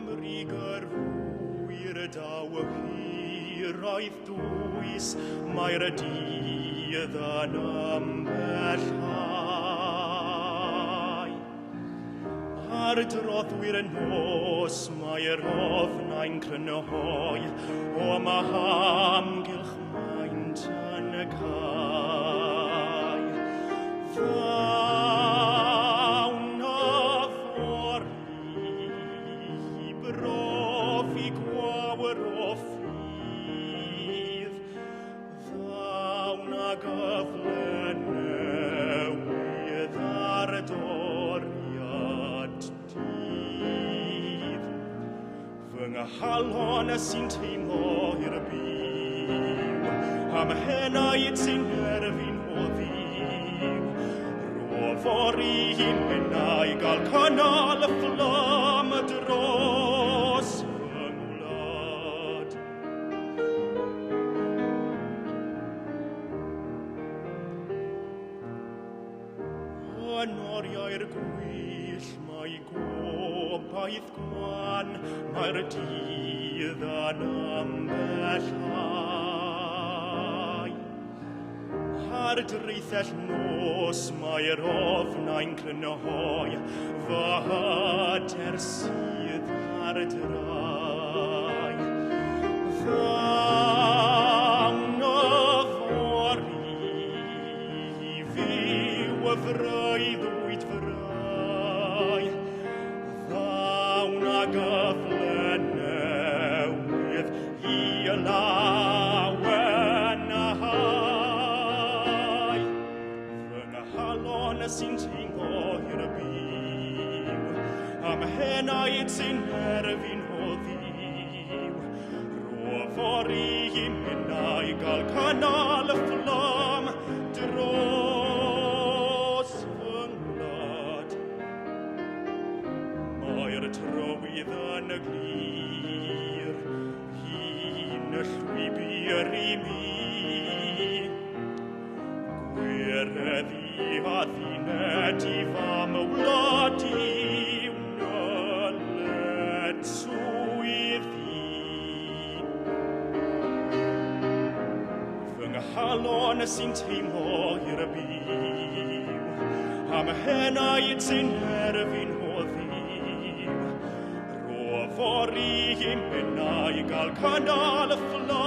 Amriger hwyr daw y hir oedd dwys, mae'r dydd yn ymhellhau. Ar droddwyr y nos mae'r ofnau'n crynhoi, o mae amgylch maint yn y cae. Fawn a fori, brofi gwawyr o ffydd, fawn a gyfle newydd ar doriad dydd. Fy nghalon sy'n teimlo i'r byw, am henaid sy'n erfyn o ddiw. Ro fori hi'n penau gael canal y fflam dros fy ngwlad. Yn oriau'r gwyll mae gobaith gwan, mae'r dydd yn ymhellhau. Ar dreithell nos mae'r ofnau'n crynhoi, fy hyder sydd ar drai. Fawn a fori, fyw y freuddwyd frau, fawn a gyfle newydd i lawen a hai. Fy nghalon sy'n teimlo i'r byw, am henaid sy'n erfyn o ddiw. Ro fori hi'n penau gael canal y fflam dros fy ngwlad. Mae'r trywydd yn y glir, hi'n y llwybr i mi. Gwireddi a ddined i fam y wlad i'w nyled swyddi. Fy nghalon sy'n teimlo i'r byw, am henaid sy'n erfyn o ddiw. Ro fori hi'n penau gael canal y fflam